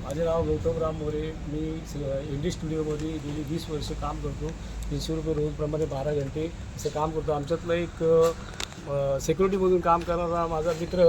माझे नाव गौतम राम मोरे. मी इंडी स्टुडिओमध्ये गेली 20 वर्ष काम करतो. 300 रुपये रोजप्रमाणे 12 घंटे असं काम करतो. आमच्यातलं एक सिक्युरिटीमधून काम करणारा माझा मित्र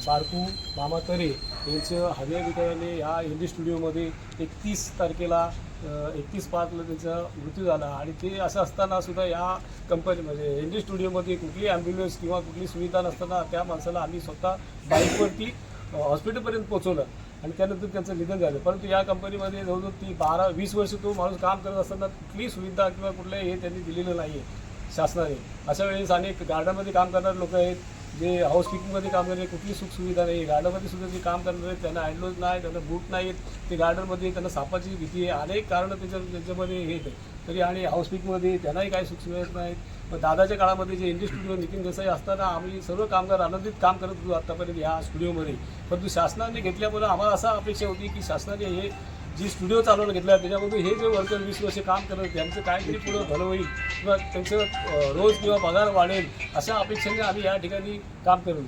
बारकू मामा तरे यांचं हव्या विकायने ह्या इंडी स्टुडिओमध्ये 31 तारखेला 31/5ला त्यांचा मृत्यू झाला. आणि ते असं असताना सुद्धा या कंपनीमध्ये इंडी स्टुडिओमध्ये कुठली ॲम्ब्युलन्स किंवा कुठली सुविधा नसताना त्या माणसाला आम्ही स्वतः बाईकवरती हॉस्पिटलपर्यंत पोहोचवलं आणि त्यानंतर त्यांचं निधन झालं. परंतु या कंपनीमध्ये जवळजवळ ती 12-20 वर्ष तो माणूस काम करत असताना कुठलीही सुविधा किंवा कुठल्याही हे त्यांनी दिलेलं नाही आहे शासनाने. अशा वेळेस अनेक गार्डनमध्ये काम करणारे लोक आहेत, जे हाऊसकीपिंगमध्ये काम करणारे, कुठली सुखसुविधा नाही. गार्डनमध्ये सुद्धा जे काम करणारे आहेत त्यांना हँडलोज नाही, त्यांना बूट नाहीत, ते गार्डनमध्ये त्यांना सापाची भीती आहे, अनेक कारणं त्याच्यामध्ये हे येते तरी. आणि हाऊसकीपिंगमध्ये त्यांनाही काही सुखसुविधा नाहीत. मग दादाच्या काळामध्ये जे इंडी स्टुडिओ नितीन देसाई असताना आम्ही सर्व कामगार आनंदित काम करत होतो आत्तापर्यंत ह्या स्टुडिओमध्ये. परंतु शासनाने घेतल्यामुळे आम्हाला असा अपेक्षा होती की शासनाने हे जी स्टुडिओ चालवून घेतला त्याच्यामध्ये हे जे वर्कर 20 वर्ष काम करत त्यांचं काहीतरी पुढं भलं होईल किंवा त्यांचं रोज किंवा पगार वाढेल अशा अपेक्षेने आम्ही या ठिकाणी काम करू.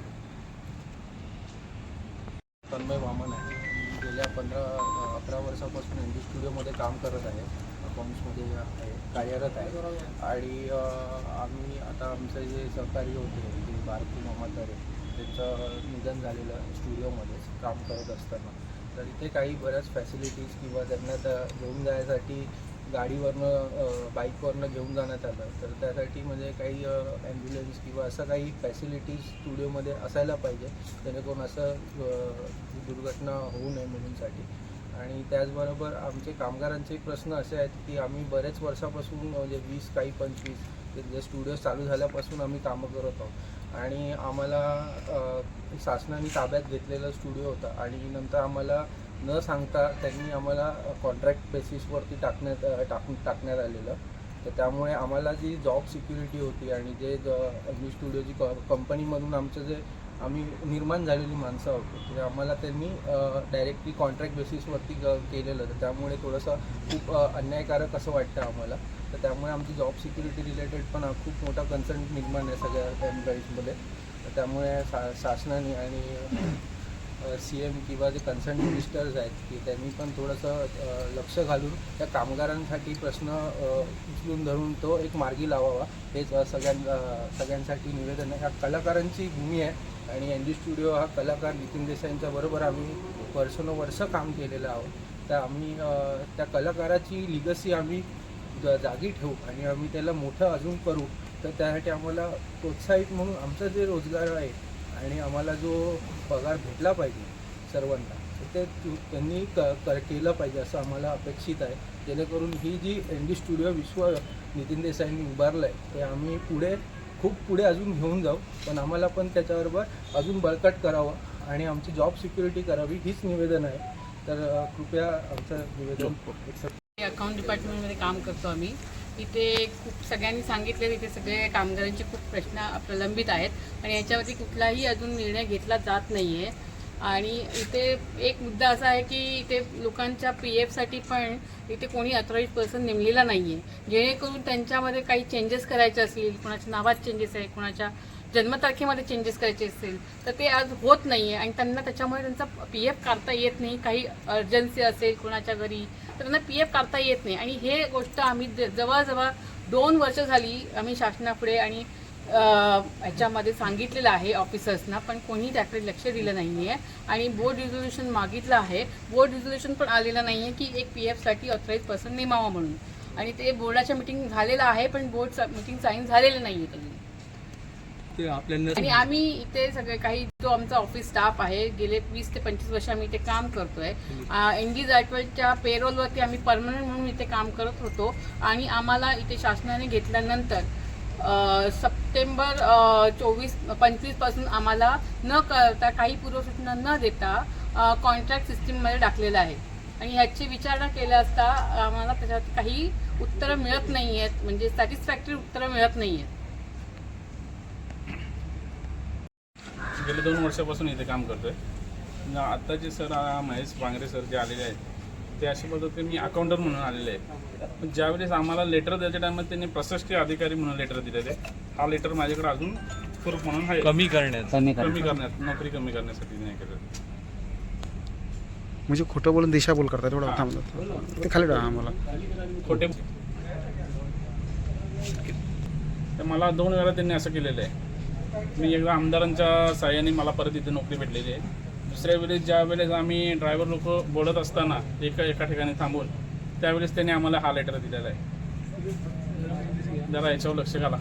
तन्मय वामन आहे. गेल्या 15-11 वर्षापासून इंडी स्टुडिओमध्ये काम करत आहे, अकाउंट्समध्ये कार्यरत आहे. आणि आम्ही आता आमचे जे सहकारी होते ते बारकू मामा तरे त्यांचं निधन झालेलं स्टुडिओमध्येच काम करत असताना. तर इथे काही बऱ्याच फॅसिलिटीज किंवा त्यांना घेऊन जाण्यासाठी गाडीवरनं बाईकवरनं घेऊन जाण्यात आलं. तर त्यासाठी म्हणजे काही ॲम्ब्युलन्स किंवा असं काही फॅसिलिटीज स्टुडिओमध्ये असायला पाहिजे जेणेकरून असं दुर्घटना होऊ नये म्हणूनसाठी. आणि त्याचबरोबर आमचे कामगारांचे प्रश्न असे आहेत की आम्ही बरेच वर्षापासून म्हणजे 20 काही 25 जे स्टुडिओ चालू झाल्यापासून आम्ही कामं करत आहोत. आणि आम्हाला शासनाने ताब्यात घेतलेला स्टुडिओ होता आणि नंतर आम्हाला न सांगता त्यांनी आम्हाला कॉन्ट्रॅक्ट बेसिसवरती टाकण्यात आलेलं. तर त्यामुळे आम्हाला जी जॉब सिक्युरिटी होती आणि जे इंडी स्टुडिओची कंपनीमधून आमचं जे आम्ही निर्माण झालेली माणसं होतो ते आम्हाला त्यांनी डायरेक्टली कॉन्ट्रॅक्ट बेसिसवरती केलेलं. तर त्यामुळे थोडंसं खूप अन्यायकारक असं वाटतं आम्हाला. तर त्यामुळे आमची जॉब सिक्युरिटी रिलेटेड पण खूप मोठा कन्सर्न निर्माण आहे सगळ्या एम्प्लॉईजमध्ये. तर त्यामुळे शासनाने आणि CM किंवा जे कन्सर्न मिनिस्टर्स आहेत की त्यांनी पण थोडंसं लक्ष घालून त्या कामगारांसाठी प्रश्न उचलून धरून तो एक मार्गी लावावा हेच सगळ्यांसाठी निवेदन आहे. ह्या कलाकारांची भूमी आहे आणि इंडी स्टुडिओ हा कलाकार नितीन देसाईंच्या बरोबर आम्ही वर्षानुवर्ष काम केलेलं आहोत. तर आम्ही त्या कलाकाराची लिगसी आम्ही जागी ठेवू आणि आम्ही त्याला मोठं अजून करू. तर त्यासाठी आम्हाला प्रोत्साहित म्हणून आमचं जे रोजगार आहे आणि आम्हाला जो पगार भेटला पाहिजे सर्वांना ते त्यांनी केलं पाहिजे असं आम्हाला अपेक्षित आहे. जेणेकरून ही जी इंडी स्टुडिओ विश्व नितीन देसाईंनी उभारलं आहे ते आम्ही खूप पुढे अजून घेऊन जाऊ. पण आम्हाला पण त्याच्याबरोबर अजून बळकट करावं आणि आमची जॉब सिक्युरिटी करावी हीच निवेदन आहे. तर कृपया आमचं निवेदन. अकाउंट डिपार्टमेंटमध्ये काम करतो आम्ही. इथे खूप सगळ्यांनी सांगितले इथे सगळे कामगारांचे खूप प्रश्न प्रलंबित आहेत आणि याच्यावरती कुठलाही अजून निर्णय घेतला जात नाही आहे. आणि इथे एक मुद्दा असा आहे की इथे लोकांच्या PFसाठी पण इथे कोणी ऑथराईज पर्सन नेमलेला नाही आहे. जेणेकरून त्यांच्यामध्ये काही चेंजेस करायचे असतील, कोणाच्या नावात चेंजेस आहे, कोणाच्या जन्मतारखेमध्ये चेंजेस करायचे असतील तर ते आज होत नाही आहे आणि त्यांना त्याच्यामुळे त्यांचा PF काढता येत नाही. काही अर्जन्सी असेल कोणाच्या घरी तर त्यांना PF काढता येत नाही. आणि हे गोष्ट आम्ही जवळजवळ 2 वर्ष झाली आम्ही शासनापुढे आणि ह्याच्यामध्ये सांगितलेलं आहे ऑफिसर्सना, पण कोणी त्याकडे लक्ष दिलं नाही आहे. आणि बोर्ड रिझोल्युशन मागितलं आहे, बोर्ड रिझोल्युशन पण आलेलं नाही आहे की एक PFसाठी ऑथराईज पर्सन नेमावं म्हणून. आणि ते बोर्डाच्या मीटिंग झालेलं आहे पण बोर्ड मीटिंग साईन झालेलं नाही आहे ते आपल्याला. आणि आम्ही इथे सगळे काही जो आमचा ऑफिस स्टाफ आहे गेले 20 ते 25 वर्ष आम्ही इथे काम करतोय. इंडी जायटवाडच्या पेरोलवरती आम्ही परमनंट म्हणून इथे काम करत होतो आणि आम्हाला इथे शासनाने घेतल्यानंतर सप्टेंबर 24-25 पासून आम्हाला न करता काही पूर्वसूचना न देता कॉन्ट्रॅक्ट सिस्टीममध्ये टाकलेलं आहे. आणि ह्याची विचारणा केल्या असता आम्हाला त्याच्यात काही उत्तरं मिळत नाही आहेत, म्हणजे सॅटिस्फॅक्टरी उत्तरं मिळत नाही आहेत. गेले 2 वर्षापासून इथे काम करतोय. आता जे सर महेश बांगरे सर जे आलेले आहेत ते अशा पद्धतीने मी अकाउंटर म्हणून आलेले आहे. पण ज्यावेळेस आम्हाला लेटर द्यायच्या टायमात त्यांनी प्रशासकीय अधिकारी म्हणून लेटर दिलेले. हा लेटर माझ्याकडे अजून प्रूफ म्हणून आहे. कमी करण्यात नोकरी कमी करण्यासाठी नाही केलं. म्हणजे खोटं बोलून दिशाभूल करतात थोडं थांबलं ते खाली टाका आम्हाला. खोटे तर मला 2 वेळा त्यांनी असं केलेलं आहे. मी एकदा आमदारांच्या साहाय्याने मला परत इथे नोकरी भेटलेली आहे. दुसऱ्या वेळेस ज्या वेळेस आम्ही ड्रायव्हर लोक बोलत असताना एका ठिकाणी थांबून त्यावेळेस त्यांनी आम्हाला हा लेटर दिलेला आहे. जरा याच्यावर लक्ष घाला.